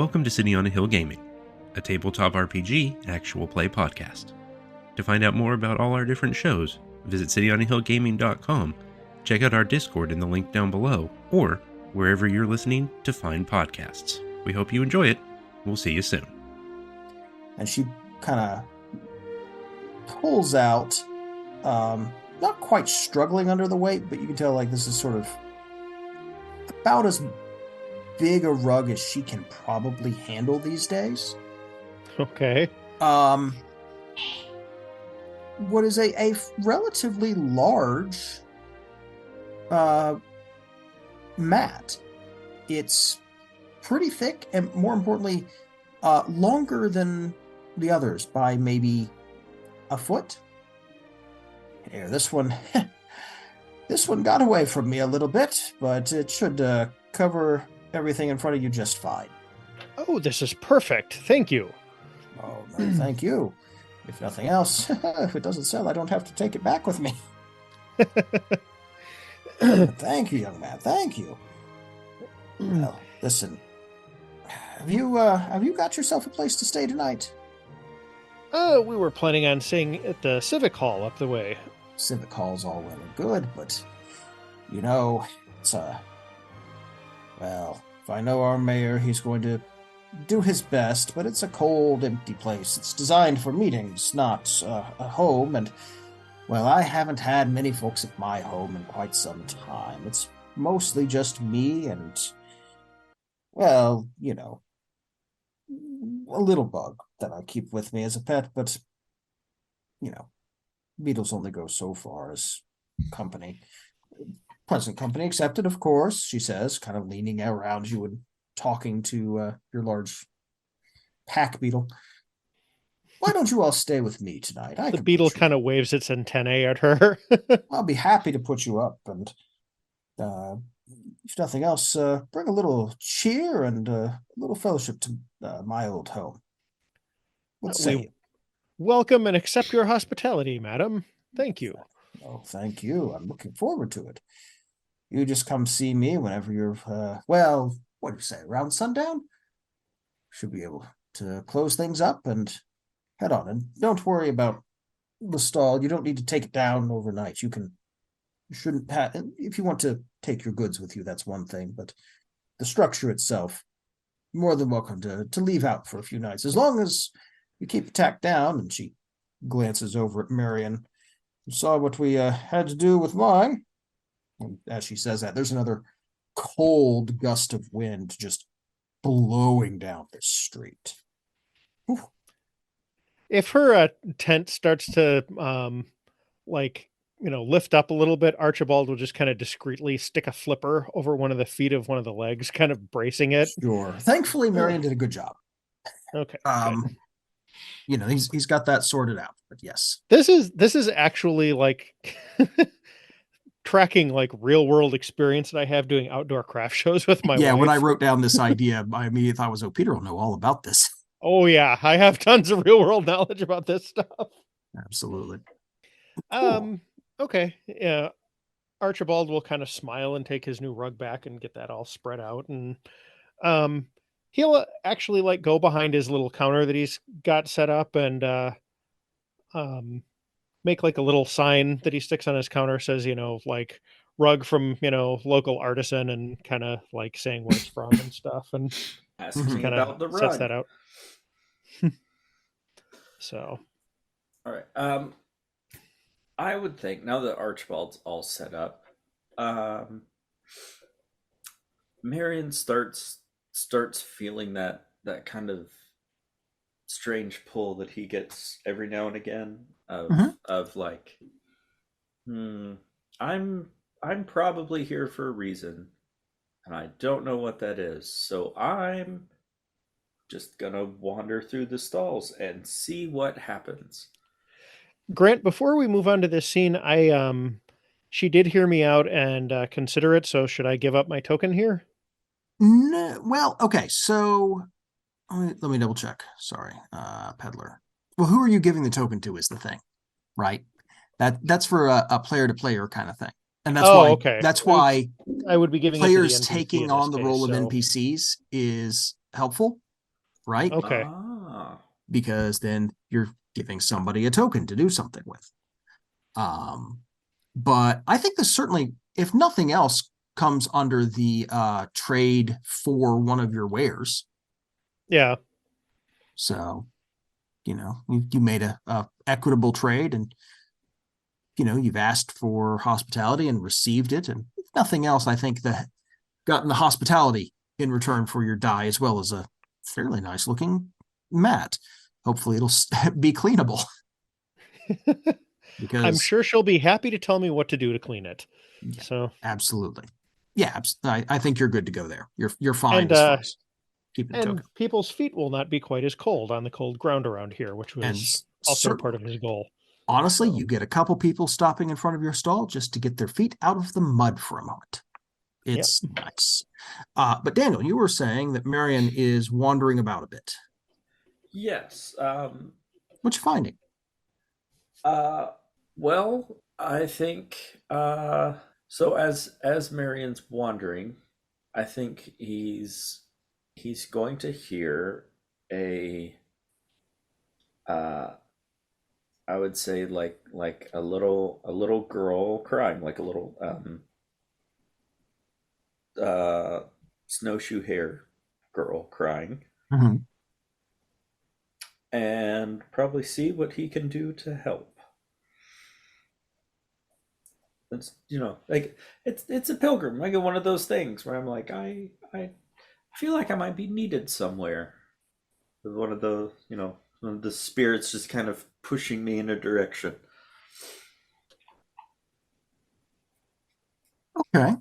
Welcome to City on a Hill Gaming, a tabletop RPG actual play podcast. To find out more about all our different shows, visit cityonahillgaming.com, check out our Discord in the link down below, or wherever you're listening to find podcasts. We hope you enjoy it. We'll see you soon. And she kind of pulls out, not quite struggling under the weight, but you can tell like this is sort of about as big a rug as she can probably handle these days. Okay. What is a relatively large mat. It's pretty thick and, more importantly, longer than the others by maybe a foot. Here, this one got away from me a little bit, but it should cover everything in front of you just fine. Oh, this is perfect. Thank you. Oh, no, thank you. If nothing else, if it doesn't sell, I don't have to take it back with me. Thank you, young man. Thank you. Well, listen. Have you got yourself a place to stay tonight? We were planning on staying at the Civic Hall up the way. Civic Hall's all well and good, but you know, it's well, if I know our mayor, he's going to do his best, but it's a cold, empty place. It's designed for meetings, not a home, and, well, I haven't had many folks at my home in quite some time. It's mostly just me and, well, you know, a little bug that I keep with me as a pet, but, you know, beetles only go so far as company. Present company accepted, of course, she says, kind of leaning around you and talking to your large pack beetle. Why don't you all stay with me tonight? The beetle kind of waves its antennae at her. I'll be happy to put you up, and if nothing else, bring a little cheer and a little fellowship to my old home. What say you? Welcome and accept your hospitality, madam. Thank you. Oh, thank you. I'm looking forward to it. You just come see me whenever you're, well, what do you say, around sundown? Should be able to close things up and head on. And don't worry about the stall. You don't need to take it down overnight. You shouldn't have, if you want to take your goods with you, that's one thing. But the structure itself, more than welcome to leave out for a few nights. As long as you keep it tacked down. And she glances over at Marion. You saw what we had to do with mine. And as she says that, there's another cold gust of wind just blowing down the street. Whew. If her tent starts to lift up a little bit, Archibald will just kind of discreetly stick a flipper over one of the feet of one of the legs, kind of bracing it. Sure. Thankfully, Marion did a good job. Okay. Good. You know, he's got that sorted out, but yes. This is actually like tracking like real world experience that I have doing outdoor craft shows with my wife. When I wrote down this idea, I immediately thought oh, Peter will know all about this. Oh yeah, I have tons of real world knowledge about this stuff. Absolutely. Cool. Okay. Yeah. Archibald will kind of smile and take his new rug back and get that all spread out, and he'll actually like go behind his little counter that he's got set up and make like a little sign that he sticks on his counter, says, you know, like rug from, you know, local artisan, and kind of like saying where it's from and stuff, and asks me about the rug. Sets that out. So all right. I would think now that Archibald's all set up, Marion starts feeling that kind of strange pull that he gets every now and again of like, I'm probably here for a reason, and I don't know what that is, so I'm just gonna wander through the stalls and see what happens. Grant, before we move on to this scene, she did hear me out and consider it, so should I give up my token here? No, well, okay, so let me double check. Sorry, peddler. Well, who are you giving the token to is the thing, right? That's for a player-to-player kind of thing. And that's that's why I would be giving players taking on the role of NPCs is helpful, right? Okay. Because then you're giving somebody a token to do something with. But I think this certainly, if nothing else, comes under the trade for one of your wares. Yeah. So, you made a equitable trade, and you've asked for hospitality and received it, and if nothing else, I think that gotten the hospitality in return for your die, as well as a fairly nice looking mat. Hopefully it'll be cleanable. Because I'm sure she'll be happy to tell me what to do to clean it. Yeah, so absolutely. Yeah, I think you're good to go there. You're fine as far as keeping the token. People's feet will not be quite as cold on the cold ground around here, which was also part of his goal. Honestly, you get a couple people stopping in front of your stall just to get their feet out of the mud for a moment. It's nice. But Daniel, you were saying that Marion is wandering about a bit. Yes. What you finding? Well, I think so as Marion's wandering, I think he's going to hear a I would say like a little girl crying, like a little snowshoe hair girl crying. Mm-hmm. And probably see what he can do to help. It's like it's a pilgrim, like one of those things where I'm like I feel like I might be needed somewhere. With one of the one of the spirits just kind of pushing me in a direction. Okay,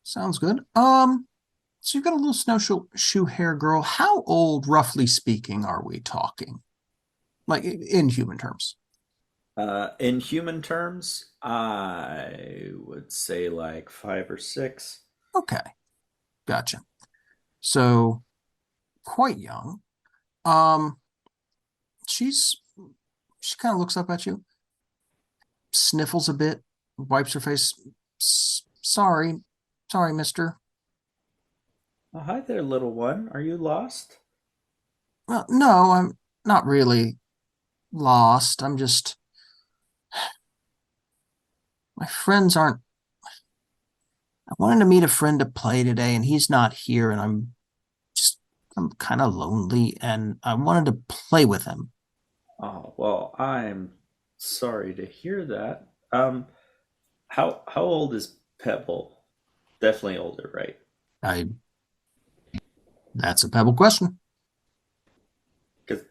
sounds good. So you've got a little snowshoe hair girl. How old, roughly speaking, are we talking? Like in human terms? In human terms, I would say like 5 or 6. Okay, gotcha. So quite young. She kind of looks up at you, sniffles a bit, wipes her face. Sorry, mister. Oh, hi there, little one. Are you lost? Well, no, I'm not really lost. I'm just, my friends aren't, I wanted to meet a friend to play today, and he's not here, and I'm kind of lonely, and I wanted to play with him. Oh, well, I'm sorry to hear that. How old is Pebble? Definitely older, right? That's a Pebble question. Because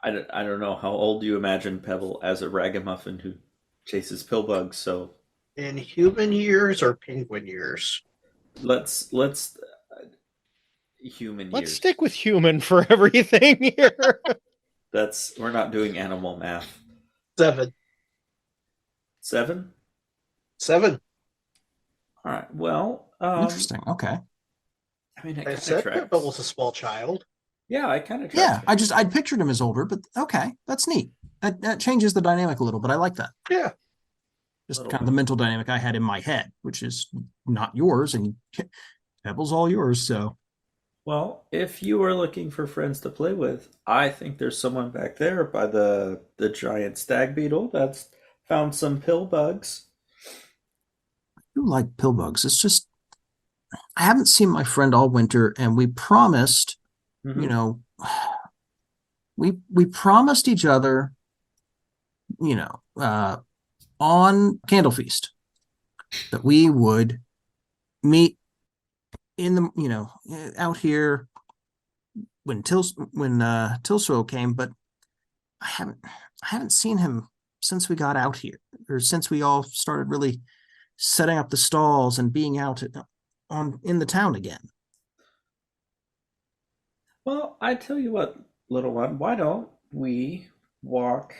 I don't know how old you imagine Pebble as a ragamuffin who chases pillbugs. So in human years or penguin years? Let's human Let's years. stick with human for everything here. We're not doing animal math. 7. 7? 7. All right. Well, Interesting. Okay. I mean, I said Pebble was a small child. Yeah, I kind of. Yeah, I'd pictured him as older, but okay, that's neat. That changes the dynamic a little, but I like that. Yeah. Just kind of the mental dynamic I had in my head, which is not yours, and Pebble's all yours. So, well, if you are looking for friends to play with, I think there's someone back there by the giant stag beetle that's found some pill bugs. I do like pill bugs. It's just I haven't seen my friend all winter, and we promised, we promised each other, on Candle Feast that we would meet in the out here when Tilswell came, but I haven't seen him since we got out here, or since we all started really setting up the stalls and being out in the town again. Well, I tell you what, little one, why don't we walk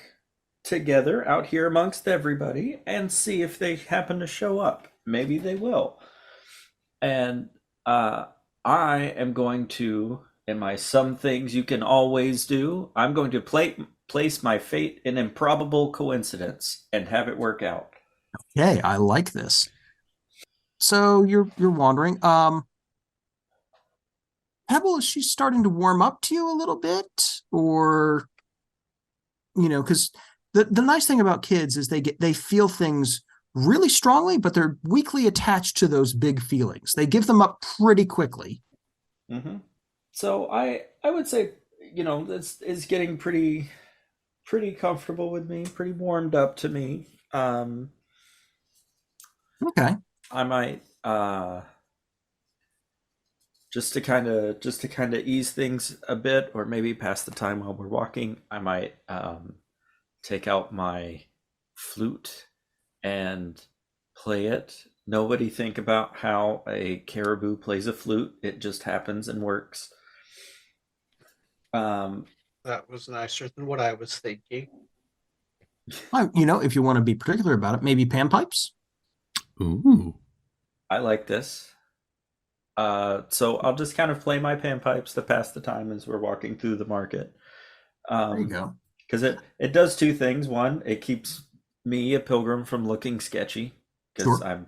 together out here amongst everybody and see if they happen to show up? Maybe they will. And I am going to, in my some things you can always do, I'm going to place my fate in improbable coincidence and have it work out. Okay, I like this. So you're wandering. Pebble, is she starting to warm up to you a little bit? Or, because the nice thing about kids is they feel things really strongly, but they're weakly attached to those big feelings. They give them up pretty quickly. Mm-hmm. So I would say, this is getting pretty comfortable with me, pretty warmed up to me. Okay. I might just to kind of ease things a bit, or maybe pass the time while we're walking, I might take out my flute and play it. Nobody think about how a caribou plays a flute. It just happens and works. That was nicer than what I was thinking. If you want to be particular about it, maybe panpipes. Ooh. I like this. So I'll just kind of play my panpipes to pass the time as we're walking through the market. There you go. Because it does two things. One, it keeps me, a pilgrim, from looking sketchy, because I'm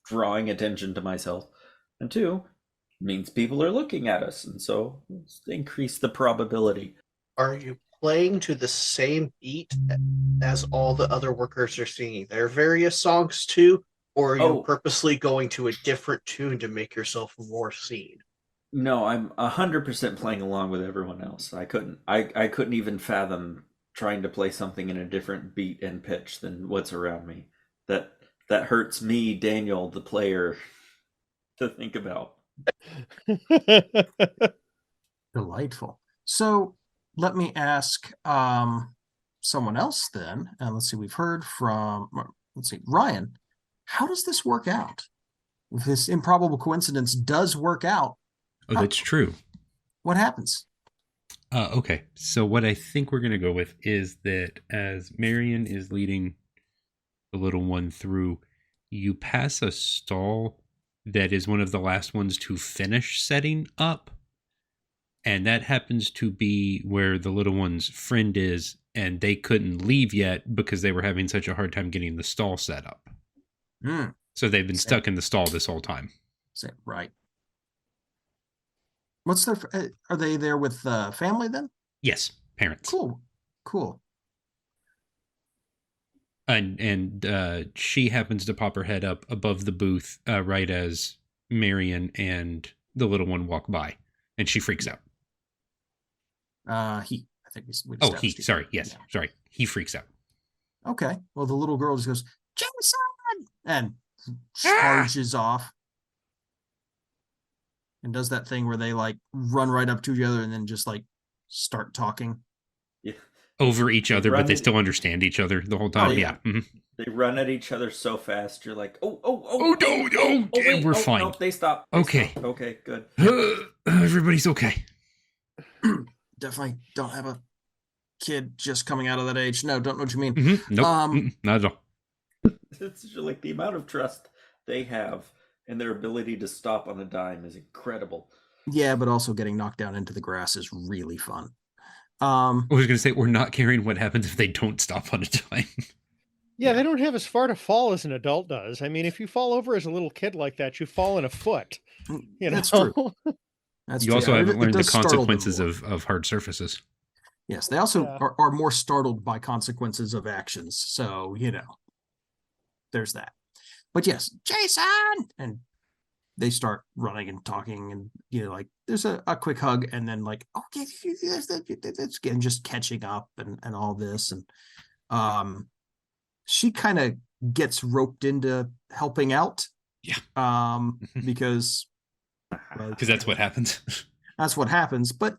drawing attention to myself. And two, means people are looking at us, and so increase the probability. Are you playing to the same beat as all the other workers are singing their various songs too, or are you purposely going to a different tune to make yourself more seen? No, I'm 100% playing along with everyone else. I couldn't even fathom trying to play something in a different beat and pitch than what's around me. That hurts me, Daniel, the player, to think about. Delightful. So let me ask someone else then. And let's see, we've heard from, Ryan. How does this work out? If this improbable coincidence does work out. Oh, that's true. What happens? Okay. So what I think we're going to go with is that as Marion is leading the little one through, you pass a stall that is one of the last ones to finish setting up. And that happens to be where the little one's friend is, and they couldn't leave yet because they were having such a hard time getting the stall set up. So they've been stuck in the stall this whole time. Right. What's their? Are they there with family then? Yes, parents. Cool. And she happens to pop her head up above the booth right as Marion and the little one walk by, and she freaks out. He. I think we he. Sorry. Yes. Yeah. Sorry. He freaks out. Okay. Well, the little girl just goes, Jameson, and charges off. And does that thing where they like run right up to each other and then just like start talking. Yeah. Over each other, but they still understand each other the whole time. Yeah. Mm-hmm. They run at each other so fast. You're like, no, we're fine. No, they stop. Okay. Stop. Okay, good. Everybody's okay. Definitely don't have a kid just coming out of that age. No, don't know what you mean. Mm-hmm. Nope. Not at all. It's just like the amount of trust they have and their ability to stop on a dime is incredible. Yeah, but also getting knocked down into the grass is really fun. I was going to say, we're not caring what happens if they don't stop on a dime. Yeah, they don't have as far to fall as an adult does. I mean, if you fall over as a little kid like that, you fall in a foot. That's true. You also haven't learned the consequences of hard surfaces. Yes, they also are more startled by consequences of actions. So, there's that. But yes, Jason! And they start running and talking and, like, there's a quick hug and then like, okay, it's again just catching up and all this. And she kind of gets roped into helping out. Yeah. Because that's what happens. That's what happens. But,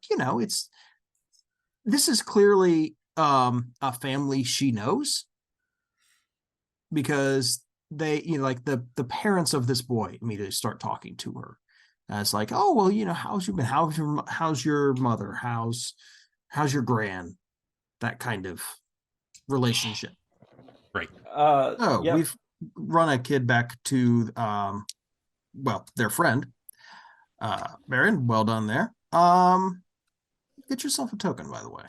this is clearly a family she knows, because they, like the parents of this boy immediately start talking to her. And it's like, oh, well, how's you been? How's your mother? How's your gran? That kind of relationship. Right. We've run a kid back to, their friend. Baron, well done there. Get yourself a token, by the way.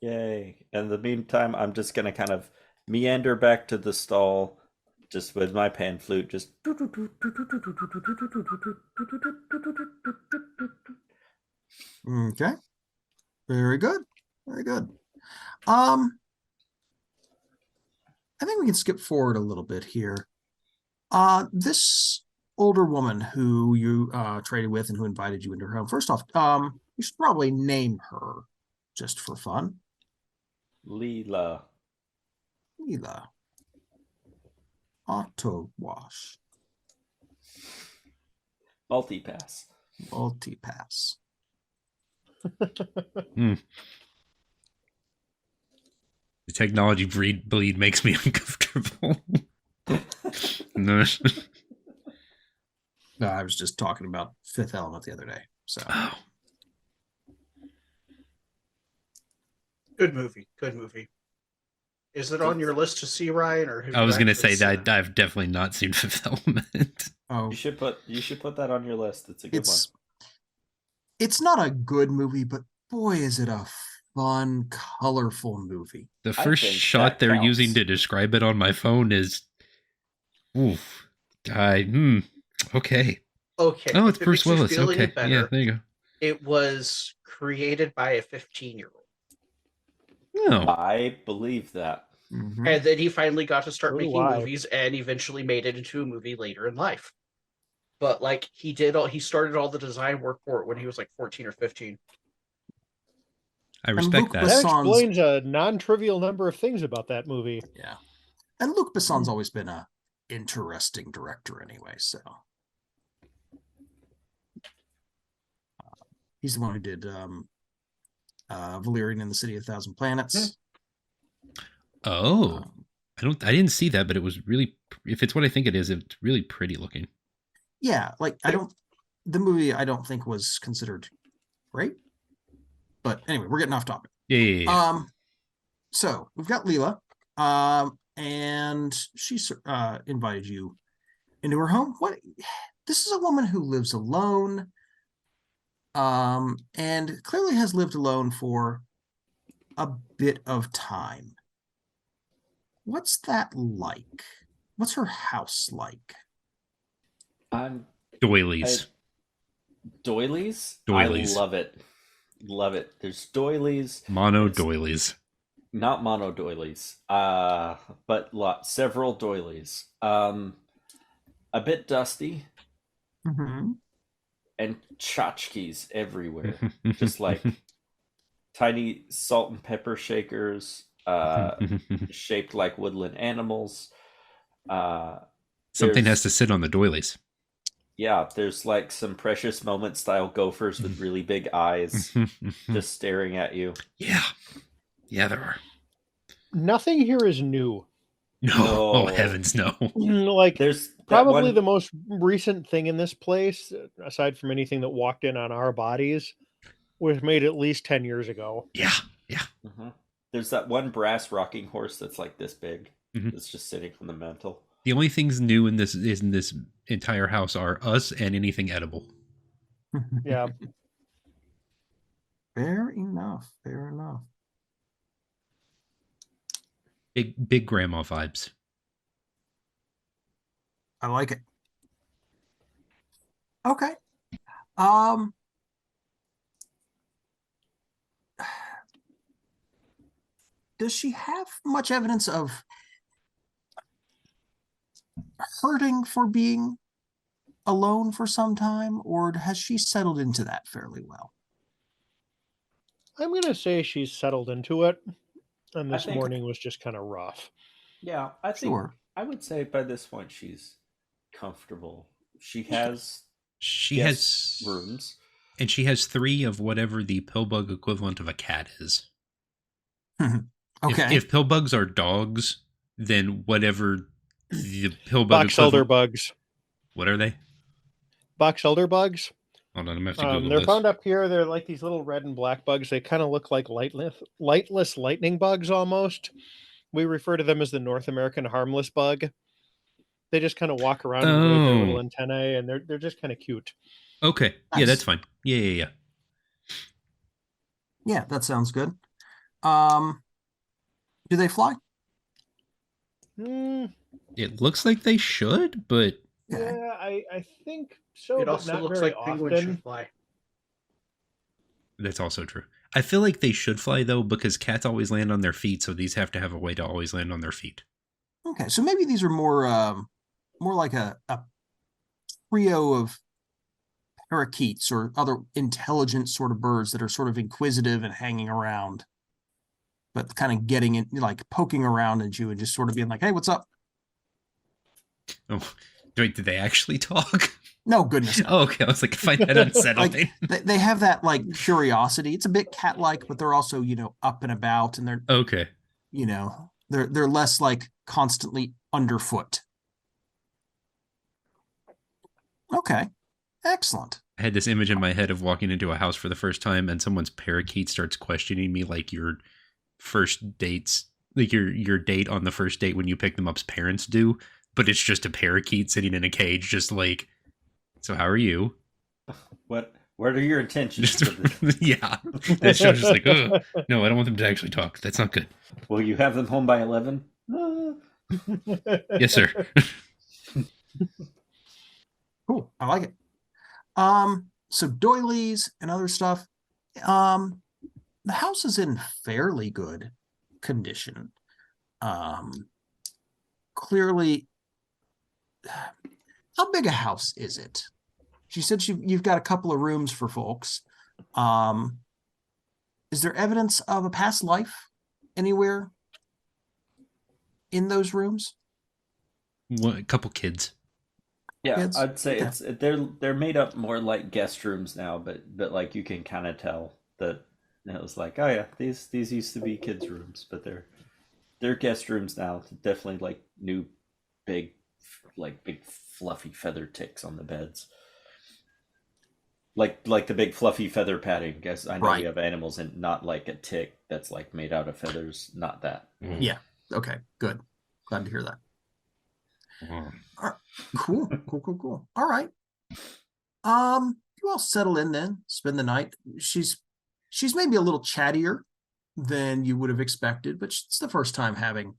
Yay. In the meantime, I'm just going to kind of meander back to the stall, just with my pan flute, just... Okay. Very good. Very good. I think we can skip forward a little bit here. This older woman who you traded with and who invited you into her home. First off, you should probably name her just for fun. Leela. Leela. Auto wash. Multipass. Multipass. The technology bleed makes me uncomfortable. No. No, I was just talking about Fifth Element the other day. So Good movie. Good movie. Is it on your list to see, Ryan? Or I was going to say that I've definitely not seen Fifth Element. Oh, You should put that on your list. It's a good one. It's not a good movie, but boy, is it a fun, colorful movie. The first shot they're counts. using to describe it on my phone is, oof. Okay. Okay. Oh, it's If it Bruce makes you Willis. feel any Okay. better, Yeah, there you go. It was created by a 15-year-old. No. I believe that. Mm-hmm. And then he finally got to start making why? movies and eventually made it into a movie later in life. But like he started all the design work for it when he was like 14 or 15. I respect that. That explains a non-trivial number of things about that movie. Yeah. And Luc Besson's always been a interesting director anyway, so. He's the one who did Valerian and the City of 1,000 Planets. Oh. I didn't see that, but it was really, if it's what I think it is, it's really pretty looking. Yeah, like the movie I don't think was considered great. But anyway, we're getting off topic. Yeah. So we've got Leela, and she invited you into her home. This is a woman who lives alone, and clearly has lived alone for a bit of time. What's that like? What's her house like? Doilies. Doilies? Doilies. I love it. Love it. There's doilies. Mono doilies. Not mono doilies. But several doilies. A bit dusty. Mm-hmm. And tchotchkes everywhere. Just like tiny salt and pepper shakers, shaped like woodland animals. Something has to sit on the doilies. Yeah, there's like some Precious Moment style gophers with really big eyes just staring at you. Yeah. Yeah, there are. Nothing here is new. No. Oh, heavens, no. Like, there's probably the most recent thing in this place, aside from anything that walked in on our bodies, was made at least 10 years ago. Yeah. Yeah. Mm-hmm. There's that one brass rocking horse that's like this big. Mm-hmm. That's just sitting on the mantle. The only things new in this entire house are us and anything edible. Yeah. Fair enough. Fair enough. Big grandma vibes. I like it. Okay. Does she have much evidence of hurting for being alone for some time, or has she settled into that fairly well? I'm going to say she's settled into it, and this morning was just kind of rough. Yeah, I think I would say by this point she's comfortable. She has rooms. And she has 3 of whatever the pillbug equivalent of a cat is. Okay. If pillbugs are dogs, then whatever the pillbug box elder bugs. What are they? Box elder bugs. Hold on, I'm going to have to Google they're this. found up here. They're like these little red and black bugs. They kind of look like lightless lightning bugs almost. We refer to them as the North American harmless bug. They just kind of walk around and wave their little antennae, and they're just kind of cute. Okay. Nice. Yeah, that's fine. Yeah. Yeah, that sounds good. Do they fly? It looks like they should, but yeah, I think so. It but also not looks very like penguins often. should fly. That's also true. I feel like they should fly, though, because cats always land on their feet, so these have to have a way to always land on their feet. Okay, so maybe these are more like a trio of parakeets or other intelligent sort of birds that are sort of inquisitive and hanging around, but kind of getting in, like poking around at you and just sort of being like, "Hey, what's up?" Oh, wait, did they actually talk? No, goodness. No. Oh, okay. I was like, I find that unsettling. They have that like curiosity. It's a bit cat-like, but they're also, up and about, and they're okay. They're less like constantly underfoot. Okay. Excellent. I had this image in my head of walking into a house for the first time and someone's parakeet starts questioning me like your first dates, like your date on the first date when you pick them up's parents do, but it's just a parakeet sitting in a cage just like, so how are you? What are your intentions? Yeah. That show's just like, oh, no, I don't want them to actually talk. That's not good. Will you have them home by 11? Yes, sir. Cool. I like it. So doilies and other stuff. The house is in fairly good condition. Clearly, how big a house is it? She said you've got a couple of rooms for folks. Is there evidence of a past life anywhere in those rooms? A couple kids. Yeah, Kids? I'd say they're made up more like guest rooms now, but like you can kind of tell that it was like, oh yeah, these used to be kids' rooms, but they're guest rooms now. Definitely like new, big fluffy feather ticks on the beds. Like the big fluffy feather padding. Guess I know Right. we have animals and not like a tick that's like made out of feathers. Not that. Yeah. Okay. Good. Glad to hear that. Mm. All right. Cool. All right. You all settle in then, spend the night. She's maybe a little chattier than you would have expected, but it's the first time having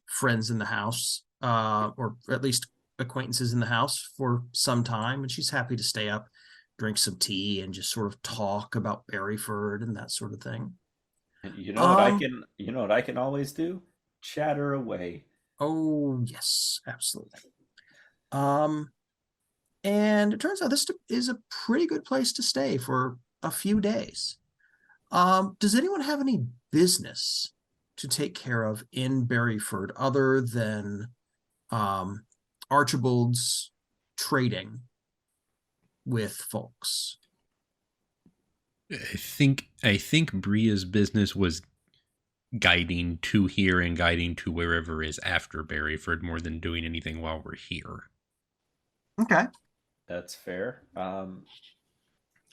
friends in the house, or at least acquaintances in the house for some time, and she's happy to stay up, drink some tea, and just sort of talk about Berryford and that sort of thing. And you know what I can always do? Chatter away. Oh, yes, absolutely. And it turns out this is a pretty good place to stay for a few days. Does anyone have any business to take care of in Berryford other than Archibald's trading with folks? I think Bria's business was guiding to here and guiding to wherever is after Berryford more than doing anything while we're here. Okay. That's fair.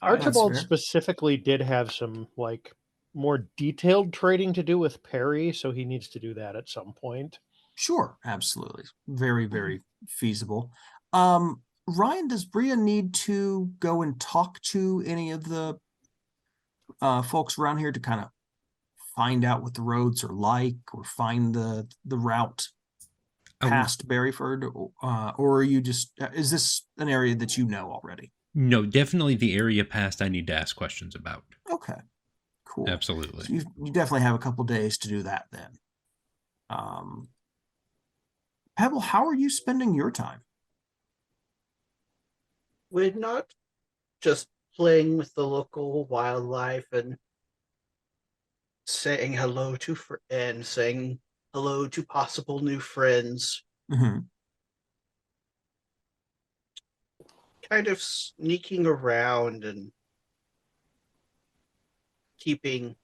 Archibald fair. specifically did have some like more detailed trading to do with Perry, so he needs to do that at some point. Sure, absolutely. Very, very feasible. Ryan, does Bria need to go and talk to any of the folks around here to kind of find out what the roads are like or find the route past Berryford, or are you just, is this an area that you know already? No, definitely the area past I need to ask questions about. Okay, cool. Absolutely. So you definitely have a couple days to do that then. Pebble, how are you spending your time? We're not just playing with the local wildlife and saying hello to saying hello to possible new friends. Mm-hmm. Kind of sneaking around and keeping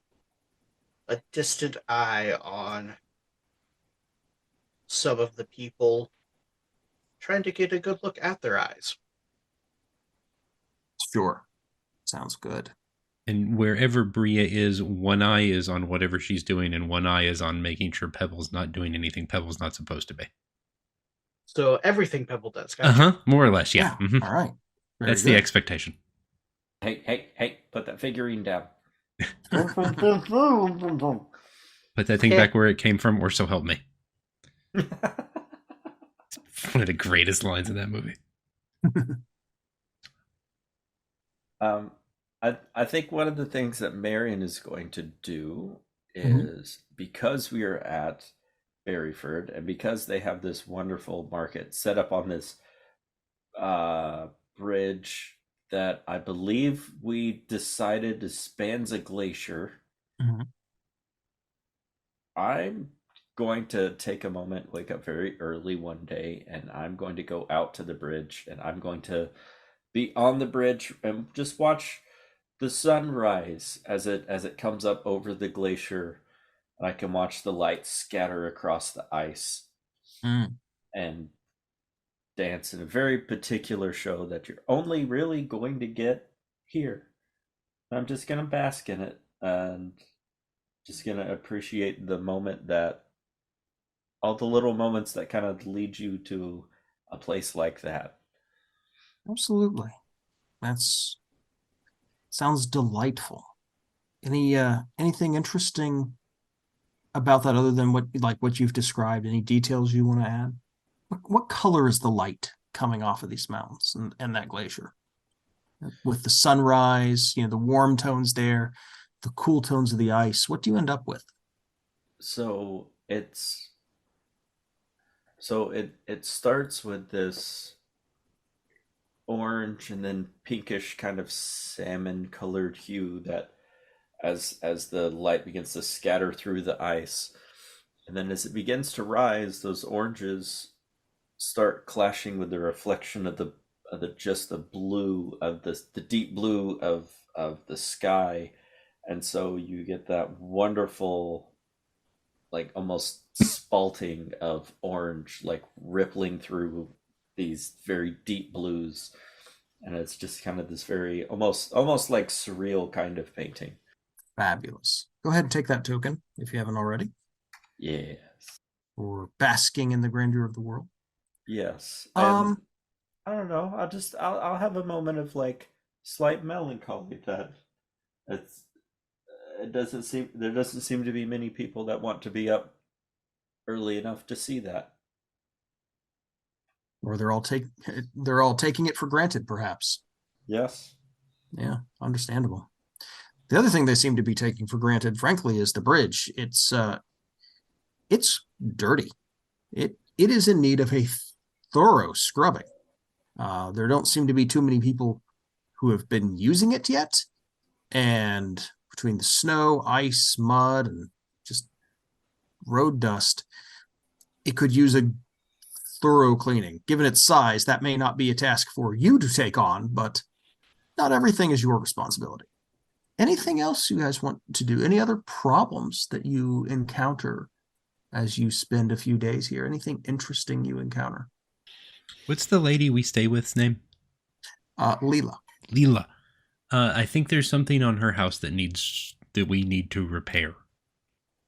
a distant eye on some of the people, trying to get a good look at their eyes. Sure. Sounds good. And wherever Bria is, one eye is on whatever she's doing, and one eye is on making sure Pebble's not doing anything Pebble's not supposed to be. So everything Pebble does. Gotcha. More or less, yeah. Mm-hmm. All right. Very That's good. the expectation. Hey, put that figurine down. Put that thing back where it came from, or so help me. It's one of the greatest lines in that movie. I think one of the things that Marion is going to do is because we are at Berryford and because they have this wonderful market set up on this bridge that I believe we decided spans a glacier. I'm going to take a moment, wake up very early one day, and I'm going to go out to the bridge and I'm going to be on the bridge and just watch the sun rise as it comes up over the glacier. And I can watch the light scatter across the ice and dance in a very particular show that you're only really going to get here. I'm just going to bask in it and just going to appreciate the moment, that all the little moments that kind of lead you to a place like that. Absolutely. Sounds delightful. Anything interesting about that other than what you've described? Any details you want to add? What color is the light coming off of these mountains and that glacier? With the sunrise, the warm tones there, the cool tones of the ice, what do you end up with? So it starts with this orange and then pinkish kind of salmon colored hue that as the light begins to scatter through the ice, and then as it begins to rise, those oranges start clashing with the reflection of the just the blue of the deep blue of the sky, and so you get that wonderful, like almost spalting of orange, like rippling through these very deep blues, and it's just kind of this very almost like surreal kind of painting. Fabulous. Go ahead and take that token if you haven't already. Yes. Or basking in the grandeur of the world. Yes. And I don't know. I'll have a moment of like slight melancholy that there doesn't seem to be many people that want to be up early enough to see that. Or they're all taking it for granted, perhaps. Yes. Yeah, understandable. The other thing they seem to be taking for granted, frankly, is the bridge. It's dirty. It is in need of a thorough scrubbing. There don't seem to be too many people who have been using it yet. And between the snow, ice, mud, and just road dust, it could use a thorough cleaning. Given its size, that may not be a task for you to take on, but not everything is your responsibility. Anything else you guys want to do? Any other problems that you encounter as you spend a few days here? Anything interesting you encounter? What's the lady we stay with's name? Leela. Leela. I think there's something on her house that we need to repair.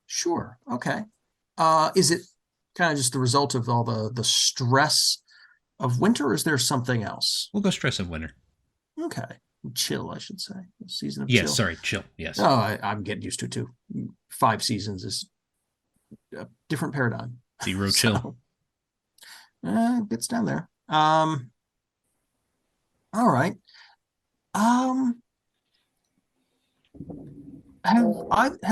Sure. Okay. Is it kind of just the result of all the stress of winter, or is there something else? We'll go stress of winter. Okay. Chill, I should say. The season of chill. Chill. Sorry, chill. Yes. Oh, I'm getting used to it too. 5 seasons is a different paradigm. 0 chill. Gets down there. All right. Have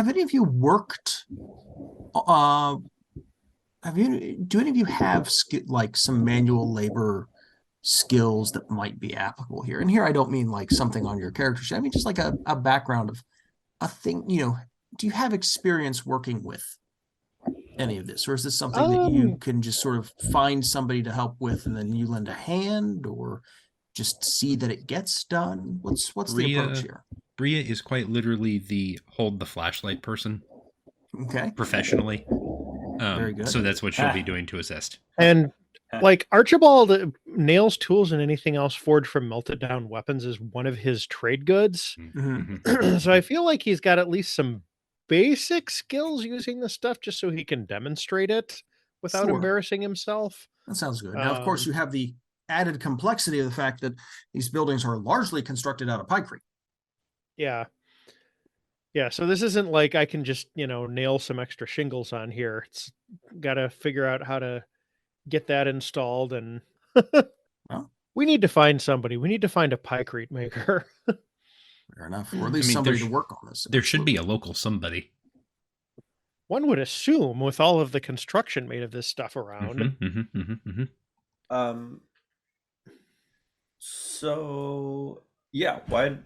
any of you worked? Do any of you have like some manual labor skills that might be applicable here? And here I don't mean like something on your character sheet. I mean just like a background of a thing. Do you have experience working with any of this, or is this something that you can just sort of find somebody to help with and then you lend a hand, or just see that it gets done? What's the approach here? Bria is quite literally the hold the flashlight person. Okay. Professionally. Very good. So that's what she'll be doing to assist. And like Archibald nails, tools, and anything else forged from melted down weapons is one of his trade goods. Mm-hmm. So I feel like he's got at least some basic skills using the stuff just so he can demonstrate it without embarrassing himself. That sounds good. Now, of course, you have the added complexity of the fact that these buildings are largely constructed out of pipecrete. Yeah. Yeah, so this isn't like I can just, nail some extra shingles on here. It's got to figure out how to get that installed, and well, we need to find somebody. We need to find a picrete maker. Fair enough. Or at least somebody to work on this. There should be a local somebody. One would assume, with all of the construction made of this stuff around. So yeah, why?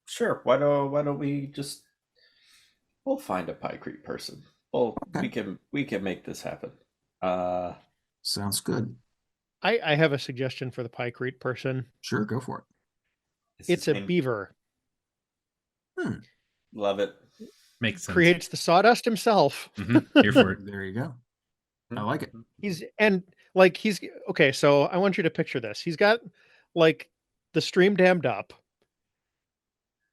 Sure. Why don't we just? We'll find a Pykrete person. Well, we can make this happen. Sounds good. I have a suggestion for the Pykrete person. Sure, go for it. It's a beaver. Love it. Makes sense. Creates the sawdust himself. Here for it. There you go. I like it. He's okay. So I want you to picture this. He's got like the stream dammed up.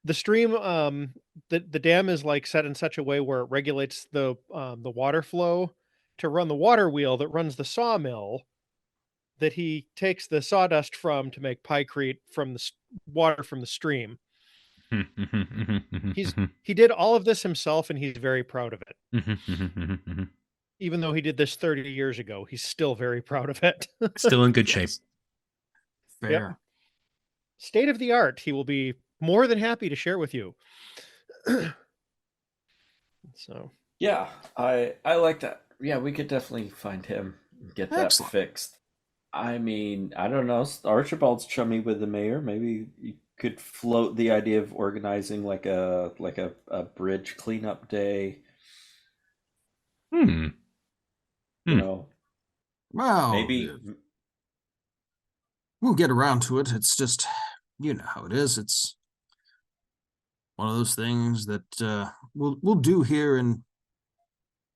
The stream, the dam is like set in such a way where it regulates the water flow to run the water wheel that runs the sawmill that he takes the sawdust from to make Pykrete from the water from the stream. He did all of this himself, and he's very proud of it. Even though he did this 30 years ago, he's still very proud of it. Still in good shape. Fair. Yep. State of the art. He will be more than happy to share with you. So yeah, I like that. Yeah, we could definitely find him and get that fixed. I mean, I don't know. Archibald's chummy with the mayor. Maybe you could float the idea of organizing like a bridge cleanup day. You know, well, maybe we'll get around to it. It's just, you know how it is. It's one of those things that we'll do here in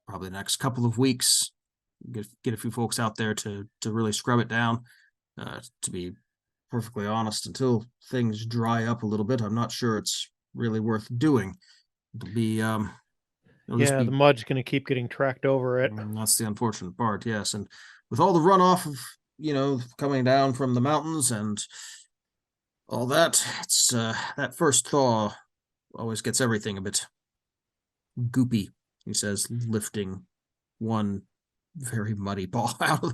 probably the next couple of weeks. Get a few folks out there to really scrub it down. To be perfectly honest, until things dry up a little bit, I'm not sure it's really worth doing. It'll be the mud's going to keep getting tracked over it. That's the unfortunate part, yes. And with all the runoff of coming down from the mountains and all that, it's that first thaw always gets everything a bit goopy. He says, lifting one very muddy ball out of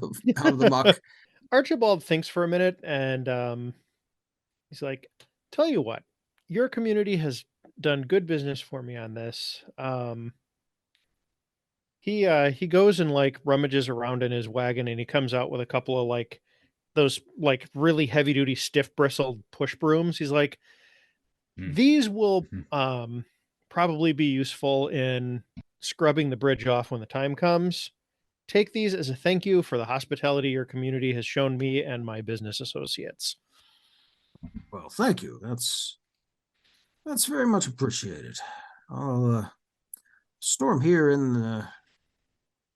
the muck. Archibald thinks for a minute, and he's like, "Tell you what, your community has done good business for me on this." He goes and like rummages around in his wagon, and he comes out with a couple of like those like really heavy duty stiff bristled push brooms. He's like, these will probably be useful in scrubbing the bridge off when the time comes. Take these as a thank you for the hospitality your community has shown me and my business associates. Well, thank you. That's very much appreciated. I'll storm here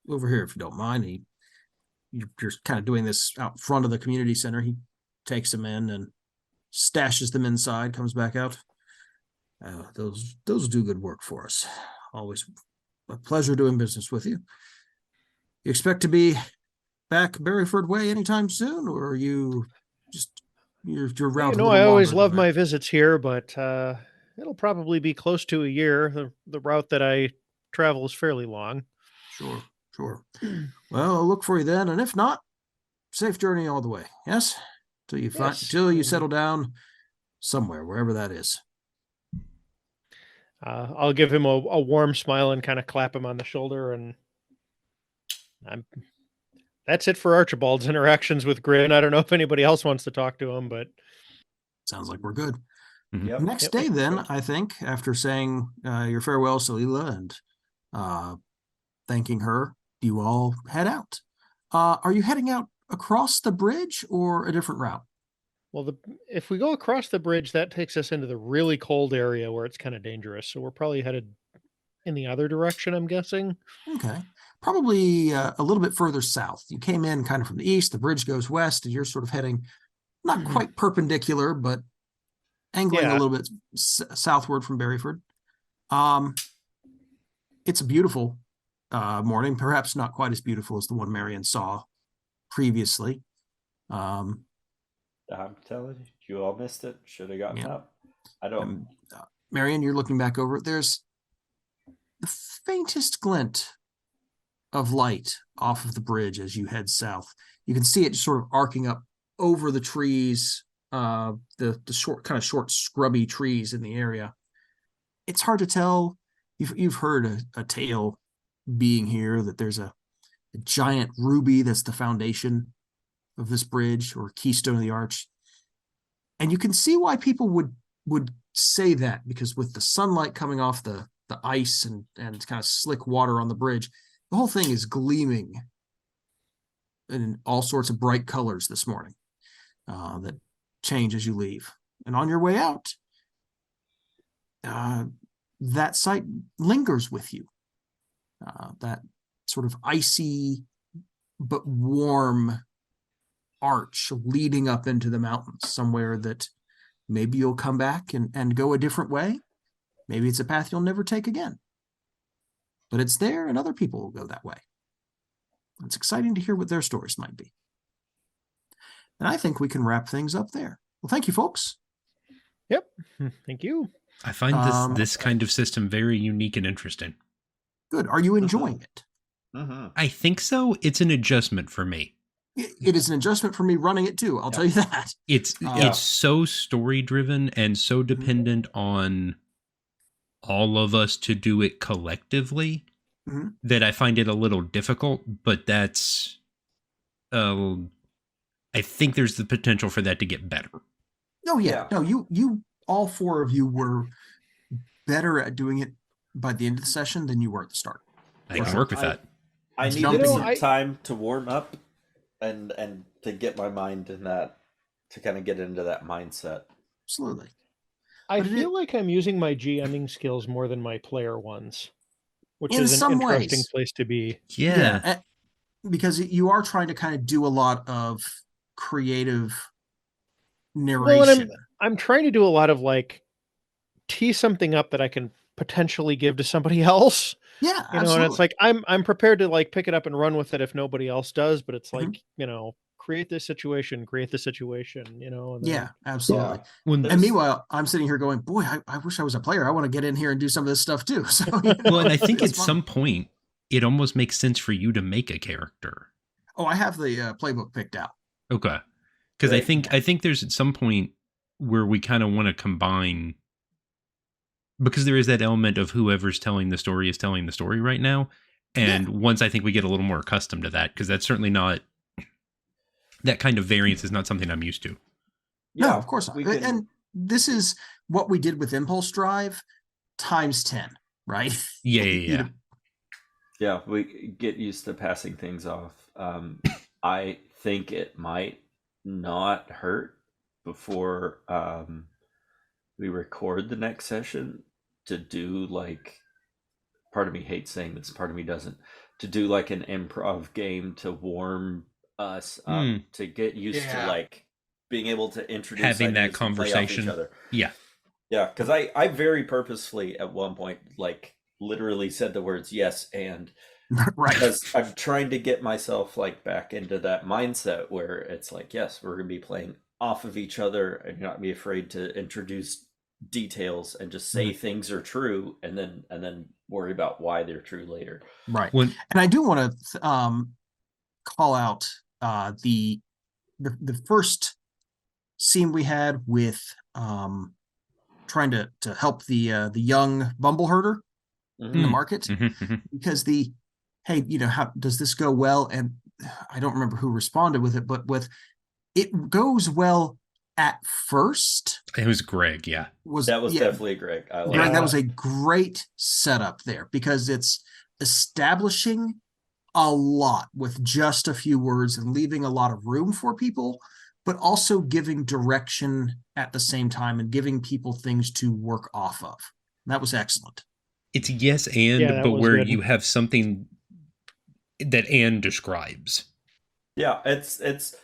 over here if you don't mind. You're kind of doing this out front of the community center. He takes them in and stashes them inside, comes back out. Those do good work for us. Always a pleasure doing business with you. You expect to be back Berryford way anytime soon, or are you just your route? I always love my visits here, but it'll probably be close to a year. The route that I travel is fairly long. Sure. Well, I'll look for you then, and if not, safe journey all the way. Yes, till you settle down somewhere, wherever that is. I'll give him a warm smile and kind of clap him on the shoulder, and that's it for Archibald's interactions with Grin. I don't know if anybody else wants to talk to him, but sounds like we're good. Yep. Next day, then, I think, after saying your farewell, Salila, and thanking her, you all head out. Are you heading out across the bridge or a different route? Well, if we go across the bridge, that takes us into the really cold area where it's kind of dangerous. So we're probably headed in the other direction, I'm guessing. Okay. Probably a little bit further south. You came in kind of from the east, the bridge goes west, and you're sort of heading not quite perpendicular, but angling a little bit southward from Berryford. It's a beautiful morning, perhaps not quite as beautiful as the one Marion saw previously. I'm telling you all missed it. Should have gotten up. I don't. Marion, you're looking back over it. There's the faintest glint of light off of the bridge as you head south. You can see it just sort of arcing up over the trees the short scrubby trees in the area. It's hard to tell. You've heard a tale being here that there's a giant ruby that's the foundation of this bridge or keystone of the arch. And you can see why people would say that, because with the sunlight coming off the ice and kind of slick water on the bridge, the whole thing is gleaming in all sorts of bright colors this morning that change as you leave. And on your way out, that sight lingers with you. That sort of icy but warm arch leading up into the mountains, somewhere that maybe you'll come back and go a different way. Maybe it's a path you'll never take again. But it's there, and other people will go that way. It's exciting to hear what their stories might be. And I think we can wrap things up there. Well, thank you, folks. Yep. Thank you. I find this kind of system very unique and interesting. Good. Are you enjoying it? Mm-hmm. I think so. It's an adjustment for me. It is an adjustment for me running it too. I'll tell you that. It's so story driven and so dependent on all of us to do it collectively that I find it a little difficult, but that's I think there's the potential for that to get better. Oh yeah. No, you all four of you were better at doing it by the end of the session than you were at the start. I can work with that. I needed some time to warm up and to get my mind in that, to kind of get into that mindset. Absolutely. I feel like I'm using my GMing skills more than my player ones, which in is an interesting place to be. Yeah. Because you are trying to kind of do a lot of creative narration. Well, I'm trying to do a lot of like tee something up that I can potentially give to somebody else. Yeah, you know, absolutely. and it's like I'm prepared to like pick it up and run with it if nobody else does, but it's like, you know, create the situation, you know. And then, yeah, absolutely. Yeah. And meanwhile, I'm sitting here going, boy, I wish I was a player. I want to get in here and do some of this stuff too. So, well, and I think at some point it almost makes sense for you to make a character. Oh, I have the playbook picked out. Okay. Because I think there's at some point where we kind of want to combine, because there is that element of whoever's telling the story is telling the story right now. And once I think we get a little more accustomed to that, because that's certainly not, that kind of variance is not something I'm used to. No, of course not. And this is what we did with Impulse Drive times 10, right? Yeah. Yeah, we get used to passing things off. I think it might not hurt before we record the next session to do like, part of me hates saying this, part of me doesn't, to do like an improv game to warm us up, to get used to like being able to introduce having that conversation. Each other. Yeah, because I very purposefully at one point like literally said the words yes and right, because I'm trying to get myself like back into that mindset where it's like, yes, we're gonna be playing off of each other and not be afraid to introduce details and just say things are true and then worry about why they're true later. Right. And I do want to call out the first scene we had with trying to help the young bumble herder in the market, because hey, you know, how does this go well? And I don't remember who responded with it, but it goes well at first. It was Greg. That was definitely Greg. Greg, that was a great setup there, because it's establishing a lot with just a few words and leaving a lot of room for people, but also giving direction at the same time and giving people things to work off of. And that was excellent. It's yes and, but where you have something that and describes. Yeah, it's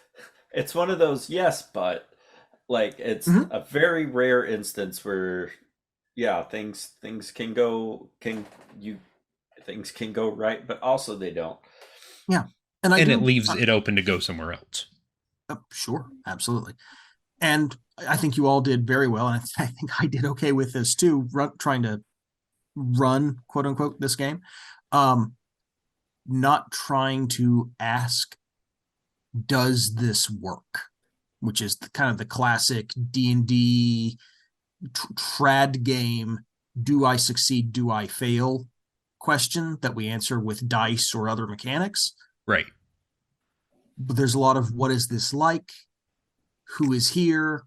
one of those yes, but like it's a very rare instance where things can go right, but also they don't. Yeah. And it leaves it open to go somewhere else. Sure, absolutely. And I think you all did very well, and I think I did okay with this too, trying to run, quote unquote, this game. Not trying to ask, does this work? which is kind of the classic D&D trad game, do I succeed, do I fail question that we answer with dice or other mechanics. Right. But there's a lot of what is this like? Who is here?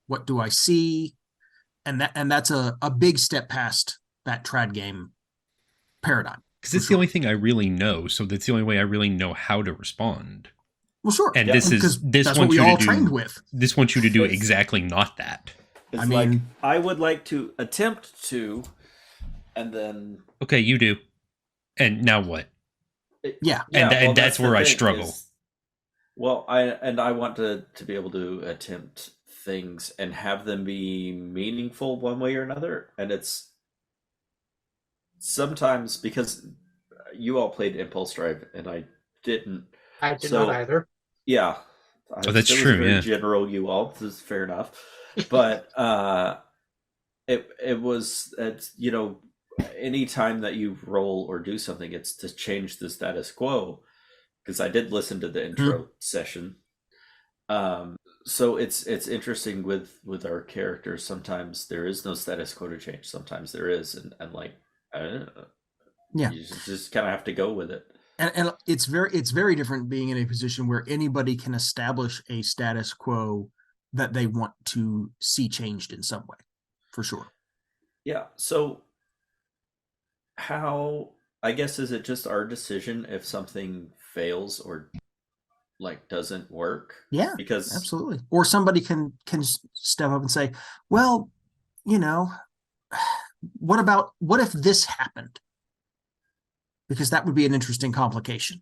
What do I see? And that's a big step past that trad game paradigm. Because it's the only thing I really know, so that's the only way I really know how to respond. Well, sure. And this that's what we all trained with. This wants you to do exactly not that. It's like, I would like to attempt to, and then... Okay, you do. And now what? Yeah. And that's where I struggle. I want to be able to attempt things and have them be meaningful one way or another. And it's sometimes because you all played Impulse Drive and I didn't. I did not either. Yeah. Oh, that's true. Very general, you all. This is fair enough. But it was, you know, any time that you roll or do something, it's to change the status quo. Because I did listen to the intro session. So it's interesting with our characters. Sometimes there is no status quo to change. Sometimes there is, and like, I don't know. Yeah, you just kind of have to go with it. And it's very different being in a position where anybody can establish a status quo that they want to see changed in some way, for sure. Yeah. So how, I guess, is it just our decision if something fails or like doesn't work? Yeah, because absolutely. Or somebody can step up and say, well, you know, what if this happened? Because that would be an interesting complication.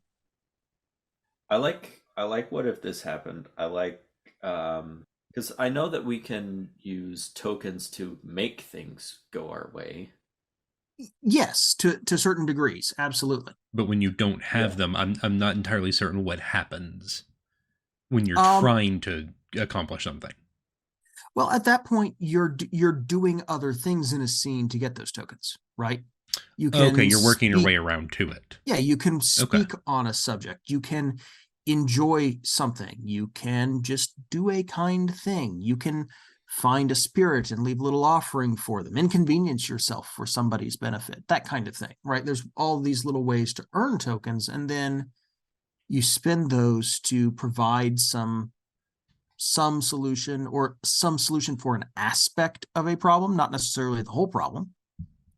I like what if this happened. I like because I know that we can use tokens to make things go our way. Yes, to certain degrees, absolutely. But when you don't have them, I'm not entirely certain what happens when you're trying to accomplish something. Well, at that point, you're doing other things in a scene to get those tokens, right? You can you're working your way around to it. Yeah, you can speak on a subject. You can enjoy something. You can just do a kind thing. You can find a spirit and leave a little offering for them. Inconvenience yourself for somebody's benefit. That kind of thing, right? There's all these little ways to earn tokens, and then you spend those to provide some solution or some solution for an aspect of a problem, not necessarily the whole problem,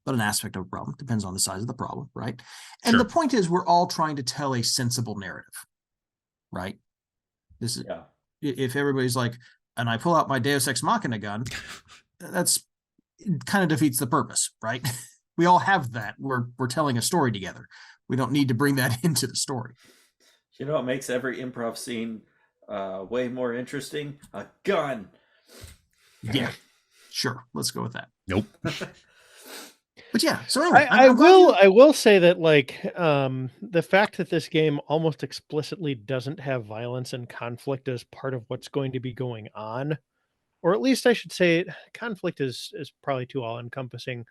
but an aspect of a problem. Depends on the size of the problem, right? And the point is, we're all trying to tell a sensible narrative, right? This is if everybody's like, and I pull out my Deus Ex Machina gun, that's it kind of defeats the purpose, right? We all have that. We're telling a story together. We don't need to bring that into the story. You know what makes every improv scene way more interesting? A gun. Yeah, sure. Let's go with that. Nope. But yeah, so anyway, I will say that like the fact that this game almost explicitly doesn't have violence and conflict as part of what's going to be going on, or at least I should say conflict is probably too all encompassing.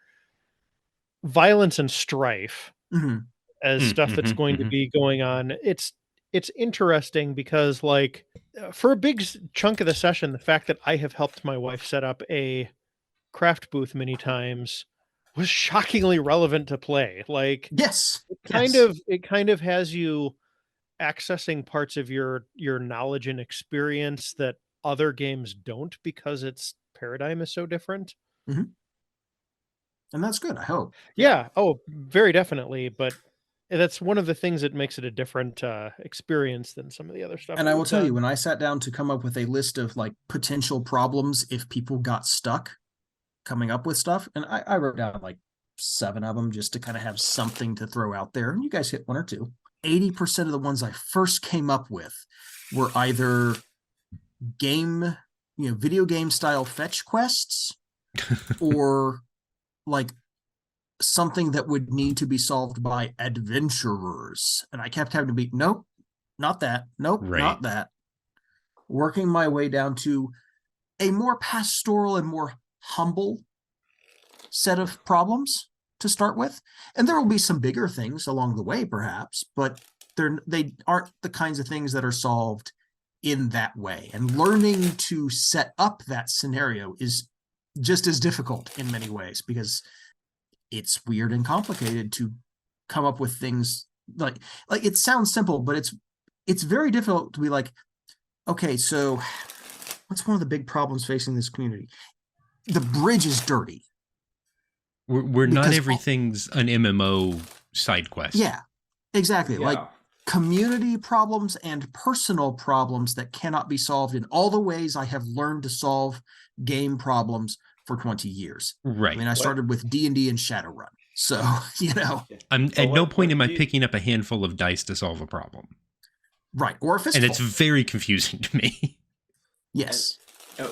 Violence and strife as stuff that's going to be going on. It's interesting because like for a big chunk of the session, the fact that I have helped my wife set up a craft booth many times was shockingly relevant to play. Like, it kind of has you accessing parts of your knowledge and experience that other games don't, because its paradigm is so different. And that's good, I hope. Yeah. Oh, very definitely. But that's one of the things that makes it a different experience than some of the other stuff. And I will tell you, when I sat down to come up with a list of like potential problems if people got stuck coming up with stuff, and I wrote down like 7 of them just to kind of have something to throw out there, and you guys hit 1 or 2. 80% of the ones I first came up with were either video game style fetch quests or like something that would need to be solved by adventurers, and I kept having to be nope, not that, not that, working my way down to a more pastoral and more humble set of problems to start with. And there will be some bigger things along the way, perhaps, but they aren't the kinds of things that are solved in that way. And learning to set up that scenario is just as difficult in many ways, because it's weird and complicated to come up with things like it sounds simple, but it's very difficult to be like, okay, so what's one of the big problems facing this community? The bridge is dirty. We're not everything's an MMO side quest. Yeah, exactly. Yeah. Like community problems and personal problems that cannot be solved in all the ways I have learned to solve game problems for 20 years. Right. I mean, I started with D&D and Shadowrun. So, you know. At no point am I picking up a handful of dice to solve a problem. Right. Or a fistful. And it's very confusing to me. Yes.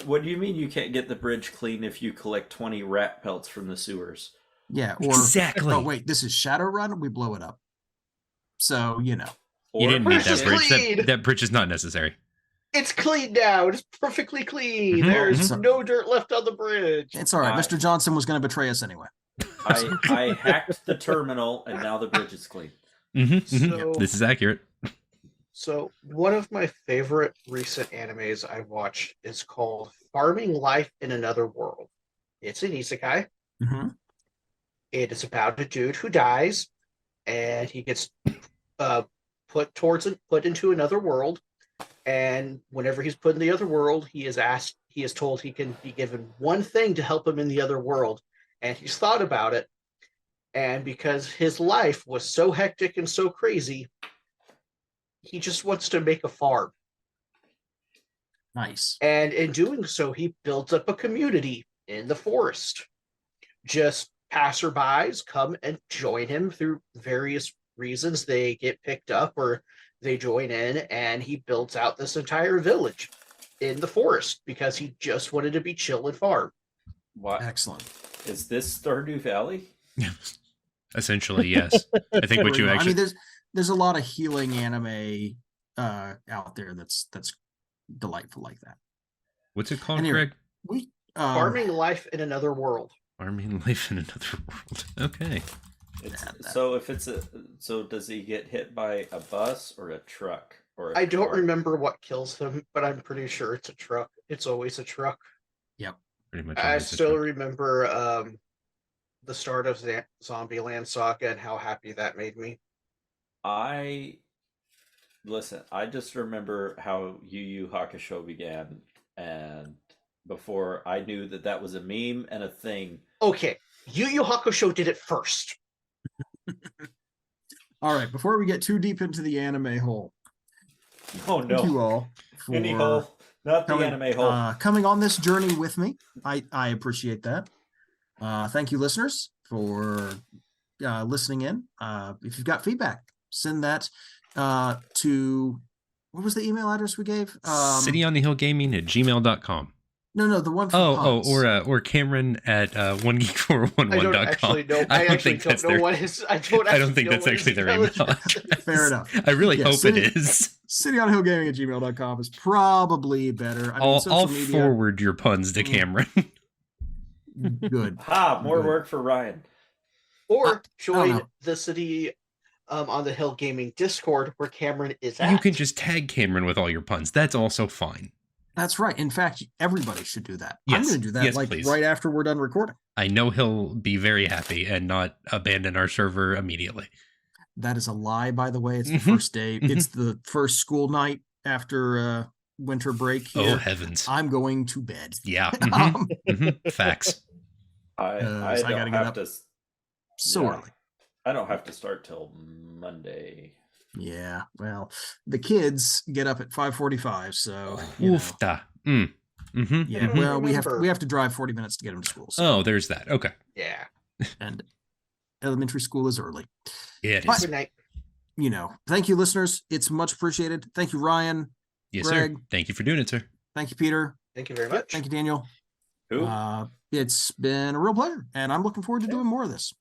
What do you mean you can't get the bridge clean if you collect 20 rat pelts from the sewers? Yeah. Or, exactly. Oh, wait, this is Shadowrun? We blow it up. So, you know. You didn't need that bridge. Clean. That bridge is not necessary. It's clean now. It's perfectly clean. Mhm. There's no dirt left on the bridge. It's all right. Mr. Johnson was going to betray us anyway. I hacked the terminal, and now the bridge is clean. So, This is accurate. So one of my favorite recent animes I watched is called Farming Life in Another World. It's an isekai. Mm-hmm. It is about a dude who dies, and he gets put into another world. And whenever he's put in the other world, he is told he can be given one thing to help him in the other world. And he's thought about it. And because his life was so hectic and so crazy, he just wants to make a farm. Nice. And in doing so, he builds up a community in the forest. Just passerbys come and join him through various reasons. They get picked up or they join in, and he builds out this entire village in the forest because he just wanted to be chill and farm. What? Excellent. Is this Stardew Valley? Essentially, yes. I think what you actually... I mean, there's a lot of healing anime out there that's delightful like that. What's it called, Anyway, Greg? Farming Life in Another World. Farming Life in Another World. Okay. So does he get hit by a bus or a truck or? I don't remember what kills him, but I'm pretty sure it's a truck. It's always a truck. Yep. Pretty much. I still remember the start of Zombieland Saga and how happy that made me. I just remember how Yu Yu Hakusho began, and before I knew that was a meme and a thing. Okay, Yu Yu Hakusho did it first. All right, before we get too deep into the anime hole. Oh no. Thank you all for Any hole, not the anime hole. coming on this journey with me. I appreciate that. Thank you, listeners, for listening in. If you've got feedback, send that to, what was the email address we gave? cityonthehillgaming@gmail.com. No, the one for or Cameron at onegeek411.com. I don't actually know. I actually don't know what his. I don't think that's actually their email address. Fair enough. I really hope it is. cityonthillgaming@gmail.com is probably better. I'll forward your puns to Cameron. Good. More work for Ryan. Or join the City on the Hill Gaming Discord where Cameron is at. You can just tag Cameron with all your puns. That's also fine. That's right. In fact, everybody should do that. Yes. I'm going to do that please. Right after we're done recording. I know he'll be very happy and not abandon our server immediately. That is a lie, by the way. It's the first day. It's the first school night after winter break here. Oh, heavens. I'm going to bed. Yeah. Facts. I gotta get up so early. I don't have to start till Monday. Yeah, well, the kids get up at 5:45, so Oofta. Yeah, well, we have to drive 40 minutes to get them to school. So. Oh, there's that. Okay. Yeah. And elementary school is early. Yeah, it is. Good night. Thank you, listeners. It's much appreciated. Thank you, Ryan. Yes, Greg. sir. Thank you for doing it, sir. Thank you, Peter. Thank you very much. Thank you, Daniel. Who? It's been a real pleasure, and I'm looking forward to doing more of this.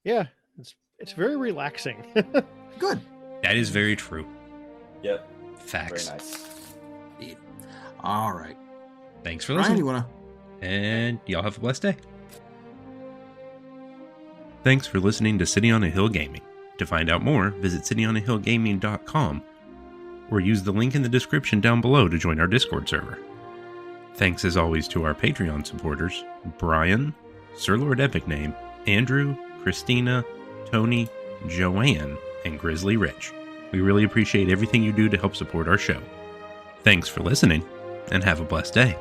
Yeah, it's very relaxing. Good. That is very true. Yep. Facts. Very nice. Indeed. All right. Thanks for Ryan, listening. you wanna? And y'all have a blessed day. Thanks for listening to City on a Hill Gaming. To find out more, visit cityonahillgaming.com or use the link in the description down below to join our Discord server. Thanks as always to our Patreon supporters, Bryan, Sir Lord Epic Name, Andrew, Christina, Tony, Joanne, and Grizzly Rich. We really appreciate everything you do to help support our show. Thanks for listening, and have a blessed day.